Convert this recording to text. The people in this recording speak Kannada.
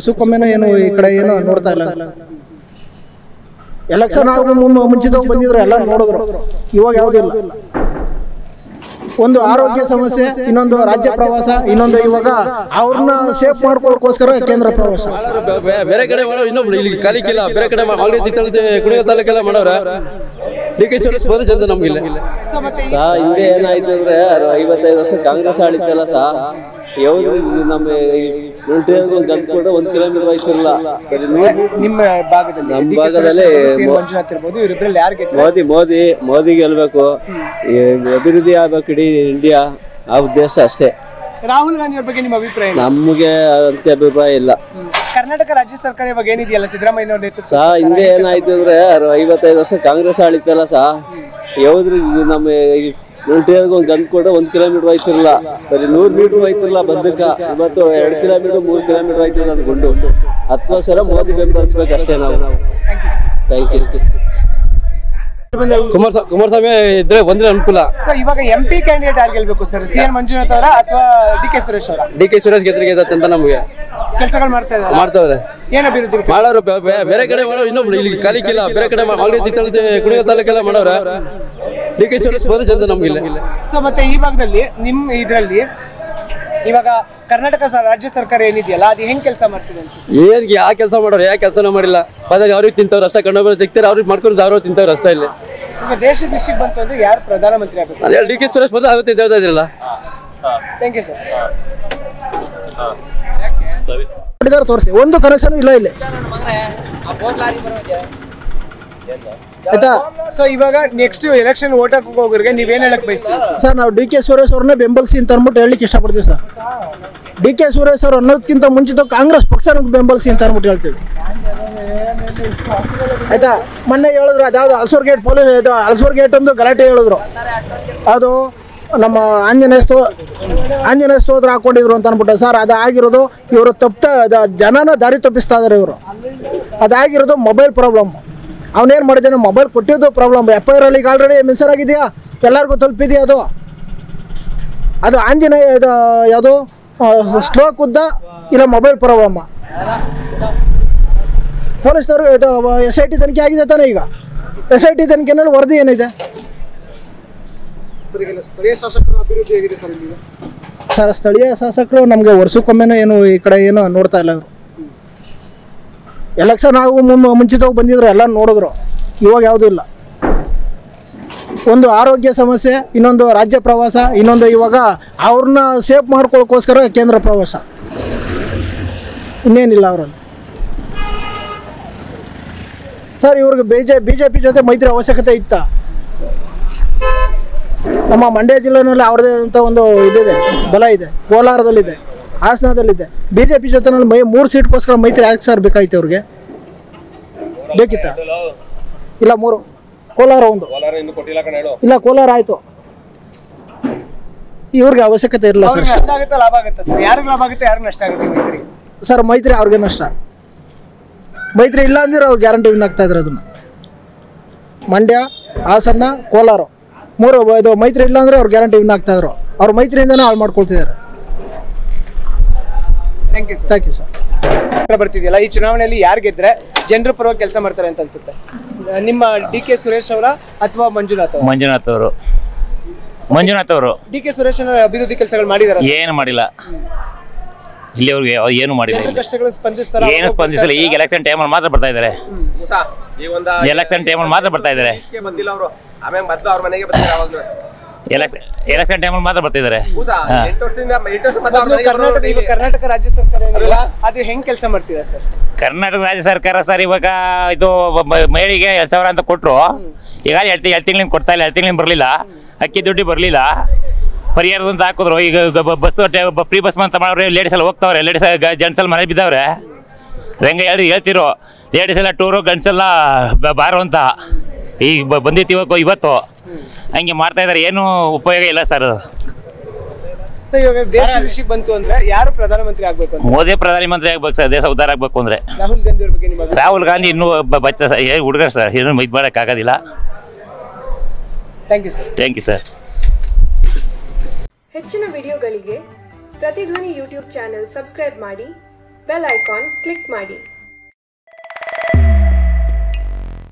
ಸುಕೊಮ್ಮೆನೂ ಏನು ಈ ಕಡೆ ಏನೋ ನೋಡ್ತಾ ಇಲ್ಲ. ಎಲೆಕ್ಷನ್ ಆಗೋ ಮುಂಚಿತವಾಗಿ ಬಂದಿದ್ರು, ಎಲ್ಲ ನೋಡಿದ್ರು. ಇವಾಗ ಯಾವುದಿಲ್ಲ. ಒಂದು ಆರೋಗ್ಯ ಸಮಸ್ಯೆ, ಇನ್ನೊಂದು ರಾಜ್ಯ ಪ್ರವಾಸ, ಇನ್ನೊಂದು ಇವಾಗ ಅವ್ರನ್ನ ಸೇಫ್ ಮಾಡ್ಕೊಳ್ಳೋಕೋಸ್ಕರ ಕೇಂದ್ರ ಪ್ರವಾಸ. ಬೇರೆ ಕಡೆ ಮಾಡೋ ಇನ್ನೊಬ್ರು ಇಲ್ಲಿ ಕಾಲಿಕ್ಕಿಲ್ಲ, ಬೇರೆ ಕಡೆ ಕುಣಿಗ ತಾಲೂಕೆಲ್ಲ ಮಾಡೋರ ಜನ ನಮ್ಗಿಲ್ಲ. ಹಿಂದೆ ಏನಾಯ್ತು ಅಂದ್ರೆ 55 ವರ್ಷ ಕಾಂಗ್ರೆಸ್ ಆಳಿತ್ತಲ್ಲ ಯಾವ್ದು ನಮ್ಮ ಗಂಟ್ಕೊಂಡು 1 ಕಿಲೋಮೀಟರ್ ಆಯ್ತಿರಲ್ಲ. ನಿಮ್ಮ ಭಾಗದಲ್ಲಿ ನಮ್ಮ ಭಾಗದಲ್ಲಿ ಮೋದಿ ಗೆಲ್ಬೇಕು, ಅಭಿವೃದ್ಧಿ ಆಗ್ಬೇಕು ಇಡೀ ಇಂಡಿಯಾ, ಆ ಉದ್ದೇಶ ಅಷ್ಟೇ. ರಾಹುಲ್ ಗಾಂಧಿ ಅವ್ರ ಬಗ್ಗೆ ನಿಮ್ಮ ಅಭಿಪ್ರಾಯ? ನಮ್ಗೆ ಅಂತ ಅಭಿಪ್ರಾಯ ಇಲ್ಲ. ಕರ್ನಾಟಕ ರಾಜ್ಯ ಸರ್ಕಾರ ಇವಾಗ ಏನಿದೆಯಲ್ಲ ಸಿದ್ದರಾಮಯ್ಯ ಅವ್ರ ನೇತೃತ್ವ, ಹಿಂದೆ ಏನಾಯ್ತು ಅಂದ್ರೆ 55 ವರ್ಷ ಕಾಂಗ್ರೆಸ್ ಆಳಿತ್ತಲ್ಲ ಯಾವ್ದು ನಮ್ಮ ಗಂಟ್ಕೊಂಡು 1 ಕಿಲೋಮೀಟರ್ ಆಯ್ತಿರಲ್ಲ, ಬರೀ 100 ಮೀಟರ್ ಆಯ್ತಿರಲ್ಲ ಬದ್ದಕ್ಕ. ಇವತ್ತು 2 ಕಿಲೋಮೀಟರ್ 3 ಕಿಲೋಮೀಟರ್ ಆಯ್ತಿಲ್ಲ ಅದು ಗುಂಡು. ಅದಕ್ಕೋಸ್ಕರ ಮೋದಿ ಬೆಂಬಲಿಸ್ಬೇಕು ಅಷ್ಟೇ ನಾವು. Thank you. ಕುಮಾರಸ್ವಾಮಿ ಇದ್ರೆ ಬಂದ್ರೆ ಅನುಕೂಲ. ಇವಾಗ MP ಕ್ಯಾಂಡಿಡೇಟ್ ಯಾರು ಗೆಲ್ಬೇಕು ಸರ್? CN ಮಂಜುನಾಥ್ ಅವರ ಅಥವಾ DK ಸುರೇಶ್ ಅವರ? DK ಸುರೇಶ್ ಗೆದ್ರಿಗೆ ಅಂತ ನಮ್ಗೆ ಕೆಲಸಗಳು ಮಾಡ್ತಾವ್ರೆ. ಏನ್ ಅಭಿವೃದ್ಧಿ ಮಾಡೋರು? ಬೇರೆ ಕಡೆ ಮಾಡೋ ಇನ್ನೊಬ್ರು ಇಲ್ಲಿ ಕಾಲಿಕ್ಕಿಲ್ಲ, ಬೇರೆ ಕಡೆ ಕುಣಿಗ ತಾಲೂಕೆಲ್ಲ ಮಾಡೋರ. DK ಸುರೇಶ್ ಬಂದ್ರೆ ಜನ ನಮ್ಗಿಲ್ಲ. ಮತ್ತೆ ಈ ಭಾಗದಲ್ಲಿ ನಿಮ್ಮ ಇದರಲ್ಲಿ ಇವಾಗ ಕರ್ನಾಟಕ ರಾಜ್ಯ ಸರ್ಕಾರ ಏನಿದೆಯಲ್ಲ ಅದು ಹೆಂಗ್ ಕೆಲಸ ಮಾಡ್ತಿದೆ ಅನ್ಸುತ್ತೆ? ಏನ್ ಯಾವ ಕೆಲಸ ಮಾಡೋರು? ಯಾವ ಕೆಲಸನೂ ಮಾಡಿಲ್ಲ. ಪದಾಗ ಅವ್ರಿಗೆ ತಿಂತವ್ರು ಅಷ್ಟೇ, ಕಣ್ಣೊಬ್ಬರು ಸಿಗ್ತಾರೆ, ಅವ್ರಿಗೆ ಮಾಡ್ಕೊಂಡು ಅವ್ರು ತಿಂತವ್ರು ಅಷ್ಟೇ. ಇಲ್ಲಿ ಈಗ ದೇಶ ದೃಷ್ಟಿಗೆ ಬಂತು ಅಂದ್ರೆ ಯಾರು ಪ್ರಧಾನಮಂತ್ರಿ ಆಗಬೇಕು? ಅಲ್ಲಿ DK ಸುರೇಶ್ ಬಂದ್ರೆ ಆಗುತ್ತೆ ಅಂತ ಹೇಳ್ತಾ ಇದ್ರಲ್ಲ. Thank you sir. ತೋರಿಸಿ, ಒಂದು ಕನೆಕ್ಷನ್ ಇಲ್ಲ ಇಲ್ಲಿ, ಆಯ್ತಾ? ಸೊ ಇವಾಗ ನೆಕ್ಸ್ಟ್ ಎಲೆಕ್ಷನ್ ವೋಟ್ ಹಾಕಕ್ಕೆ ಹೋಗೋರಿಗೆ ನೀವೇನ್ ಹೇಳಕ್ ಬಯಸ್ತೀರಿ ಸರ್? ನಾವು DK ಸುರೇಶ್ ಅವ್ರನ್ನೇ ಬೆಂಬಲಿಸಿ ಅಂತ ಅಂದ್ಬಿಟ್ಟು ಹೇಳಲಿಕ್ಕೆ ಇಷ್ಟಪಡ್ತೀವಿ ಸರ್. DK ಸುರೇಶ್ ಅವ್ರು ಅನ್ನೋದಕ್ಕಿಂತ ಮುಂಚಿತ ಕಾಂಗ್ರೆಸ್ ಪಕ್ಷ ಬೆಂಬಲಿಸಿ ಅಂತ ಅಂದ್ಬಿಟ್ಟು ಹೇಳ್ತೀವಿ, ಆಯ್ತಾ? ಮೊನ್ನೆ ಹೇಳಿದ್ರು ಅದ್ಯಾವುದು ಹಲಸೂರು ಗೇಟ್ ಪೊಲೀಸ್, ಇದು ಹಲಸೂರು ಗೇಟ್ ಒಂದು ಗಲಾಟೆ ಹೇಳಿದ್ರು. ಅದು ನಮ್ಮ ಆಂಜನೇಯ ಸ್ತೋತ್ರ ಹಾಕೊಂಡಿದ್ರು ಅಂತ ಅಂದ್ಬಿಟ್ಟು. ಸರ್ ಅದು ಆಗಿರೋದು ಇವರು ಜನನ ದಾರಿ ತಪ್ಪಿಸ್ತಾ ಇದಾರೆ ಇವರು. ಅದಾಗಿರೋದು ಮೊಬೈಲ್ ಪ್ರಾಬ್ಲಮ್. ಅವನೇನು ಮಾಡಿದ್ದಾನೆ, ಮೊಬೈಲ್ ಕೊಟ್ಟಿದ್ದು ಪ್ರಾಬ್ಲಮ್. FIR ಅಲ್ಲಿ ಆಲ್ರೆಡಿ ಮೆನ್ಷನ್ ಆಗಿದೆಯಾ, ಎಲ್ಲರಿಗೂ ತಲುಪಿದೆಯಾ? ಅದು ಆಂಜನೇಯ ಇದು ಯಾವುದು ಸ್ಟ್ರೋಕ್ ಉದ್ದ ಇಲ್ಲ ಮೊಬೈಲ್ ಪ್ರಾಬ್ಲಮ್. ಪೊಲೀಸ್ನವರು ಇದು SIT ತನಿಖೆ ಆಗಿದೆ ತಾನೇ? ಈಗ SIT ತನಿಖೆನಲ್ಲಿ ವರದಿ ಏನಿದೆ ಸರ್? ಸ್ಥಳೀಯ ಶಾಸಕರು ನಮಗೆ ವರ್ಷಕ್ಕೊಮ್ಮೆನೂ ಏನು ಈ ಕಡೆ ಏನೋ ನೋಡ್ತಾ ಇಲ್ಲ. ಅವರು ಎಲೆಕ್ಷನ್ ಆಗೋ ಮುಂಚಿತವಾಗಿ ಬಂದಿದ್ರು, ಎಲ್ಲ ನೋಡಿದ್ರು. ಇವಾಗ ಯಾವುದೂ ಇಲ್ಲ. ಒಂದು ಆರೋಗ್ಯ ಸಮಸ್ಯೆ, ಇನ್ನೊಂದು ರಾಜ್ಯ ಪ್ರವಾಸ, ಇನ್ನೊಂದು ಇವಾಗ ಅವ್ರನ್ನ ಸೇಫ್ ಮಾಡ್ಕೊಳ್ಳೋಕೋಸ್ಕರ ಕೇಂದ್ರ ಪ್ರವಾಸ, ಇನ್ನೇನಿಲ್ಲ ಅವರಲ್ಲಿ. ಸರ್ ಇವ್ರಿಗೆ BJP ಜೊತೆ ಮೈತ್ರಿ ಅವಶ್ಯಕತೆ ಇತ್ತ? ನಮ್ಮ ಮಂಡ್ಯ ಜಿಲ್ಲೆಯಲ್ಲಿ ಅವ್ರದೇ ಅಂತ ಒಂದು ಇದಿದೆ, ಬಲ ಇದೆ. ಕೋಲಾರದಲ್ಲಿದೆ, ಹಾಸನದಲ್ಲಿದೆ. BJP ಜೊತೆ 3 ಸೀಟ್ಗೋಸ್ಕರ ಮೈತ್ರಿ ಯಾಕೆ ಸರ್ ಬೇಕಾಯ್ತು ಅವ್ರಿಗೆ? ಬೇಕಿತ್ತ? ಇಲ್ಲ 3. ಕೋಲಾರ ಒಂದು ಇಲ್ಲ, ಕೋಲಾರ ಆಯ್ತು. ಇವ್ರಿಗೆ ಅವಶ್ಯಕತೆ ಇರಲ್ಲ ಸರ್. ಸರ್ ಮೈತ್ರಿ ಅವ್ರಿಗೆ ನಷ್ಟ. ಮೈತ್ರಿ ಇಲ್ಲ ಅಂದ್ರೆ ಅವ್ರು ಗ್ಯಾರಂಟಿ ವಿನ್ ಆಗ್ತಾ ಇದ್ರು. ಅದನ್ನ ಮಂಡ್ಯ, ಹಾಸನ, ಕೋಲಾರ 3 ಇದು ಮೈತ್ರಿ ಇಲ್ಲ ಅಂದ್ರೆ ಅವ್ರು ಗ್ಯಾರಂಟಿ ವಿನ್ ಆಗ್ತಾ ಇದ್ರು. ಅವ್ರು ಮೈತ್ರಿಯಿಂದನೇ ಹಾಳು ಮಾಡ್ಕೊಳ್ತಿದ್ದಾರೆ. Thank you sir. ಬರ್ತಿದೆಯಲ್ಲ, ಈ ಚುನಾವಣೆಯಲ್ಲಿ ಯಾರು ಗೆದ್ರೆ ಜನರ ಪರವಾಗಿ ಕೆಲಸ ಮಾಡ್ತಾರೆ ಅಂತ ಅನ್ಸುತ್ತೆ? ನಿಮ್ಮ DK ಸುರೇಶ್ ಅವರ ಅಥವಾ ಮಂಜುನಾಥ್ ಅವರು? ಮಂಜುನಾಥ್ ಅವರು. DK ಸುರೇಶ್ ಅವರ ಅಭಿವೃದ್ಧಿ ಕೆಲಸಗಳು ಮಾಡಿದಾರೆ? ಏನು ಮಾಡಿಲ್ಲ, ಇಲ್ಲಿವರೆಗೆ ಏನು ಮಾಡಿಲ್ಲ. ಕಷ್ಟಗಳು ಸ್ಪಂದಿಸ್ತಾರೆ? ಏನು ಸ್ಪಂದಿಸಿಲ್ಲ. ಈಗ ಎಲೆಕ್ಷನ್ ಟೈಮಲ್ಲಿ ಮಾತ್ರ ಬರ್ತಾ ಇದ್ದಾರೆ. ಎಲೆಕ್ಷನ್ ಟೈಮಲ್ಲಿ ಮಾತ್ರ ಬರ್ತಾ ಇದ್ದಾರೆ. ಎಲೆಕ್ಷನ್ ಟೈಮಲ್ಲಿ ಮಾತ್ರ ಬರ್ತಿದ್ದಾರೆ. ಕರ್ನಾಟಕ ರಾಜ್ಯ ಸರ್ಕಾರ ಅದು ಹೆಂಗ್ ಕೆಲಸ ಮಾಡ್ತಿದೆ ಸರ್? ಕರ್ನಾಟಕ ರಾಜ್ಯ ಸರ್ಕಾರ ಸರ್ ಇವಾಗ ಇದು ಮಹಿಳೆಗೆ 2,000 ಅಂತ ಕೊಟ್ಟರು. ಈಗ 2 ತಿಂಗಳಿಂದ ಕೊಡ್ತಾ ಇಲ್ಲ. 2 ತಿಂಗಳಿಂದ ಬರಲಿಲ್ಲ. ಅಕ್ಕಿ ದುಡ್ಡು ಬರಲಿಲ್ಲ. ಪರಿಹಾರ ಅಂತ ಹಾಕಿದ್ರು. ಈಗ ಬಸ್ ಫ್ರೀ ಬಸ್ ಅಂತ ಮಾಡೋರು. ಲೇಡೀಸ್ ಎಲ್ಲ ಹೋಗ್ತಾವ್ರೆ. ಲೇಡೀಸ್ ಜೆಂಟ್ಸ್ ಎಲ್ಲ ಮನೆ ಬಿದ್ದವ್ರೆ. ಹೆಂಗೆ ಹೇಳ್ತಿರೋ, ಲೇಡೀಸ್ ಎಲ್ಲ ಟೂರು, ಗಂಡ್ಸ್ ಎಲ್ಲ ಬಾರು ಅಂತ ಈಗ ಬಂದಿತ್ತು ಇವತ್ತು. ಹಂಗೆ ಮಾಡ್ತಾ ಇದ್ದಾರೆ. ಏನು ಉಪಯೋಗ ಇಲ್ಲ ಸರ್. ಇವಾಗ ದೇಶ ವಿಷಯಕ್ಕೆ ಬಂತು ಅಂದ್ರೆ ಯಾರು ಪ್ರಧಾನಮಂತ್ರಿ ಆಗ್ಬೇಕು? ಮೋದಿ ಪ್ರಧಾನಮಂತ್ರಿ ಆಗ್ಬೇಕು ಸರ್. ದೇಶ ಉದ್ಧಾರ ಆಗ್ಬೇಕು ಅಂದ್ರೆ. ರಾಹುಲ್ ಗಾಂಧಿ ಅವ್ರ ಬಗ್ಗೆ? ರಾಹುಲ್ ಗಾಂಧಿ ಇನ್ನೂ ಬಚ್ಚ ಹುಡುಗ ಸರ್. ಏನು ಇದು ಮಾಡೋಕ್ಕಾಗೋದಿಲ್ಲ. Thank you sir. Thank you sir. ಹೆಚ್ಚಿನ ವಿಡಿಯೋಗಳಿಗೆ ಪ್ರತಿಧ್ವನಿ ಯೂಟ್ಯೂಬ್ ಚಾನೆಲ್ ಸಬ್ಸ್ಕ್ರೈಬ್ ಮಾಡಿ ಬೆಲ್ ಐಕಾನ್ ಕ್ಲಿಕ್ ಮಾಡಿ.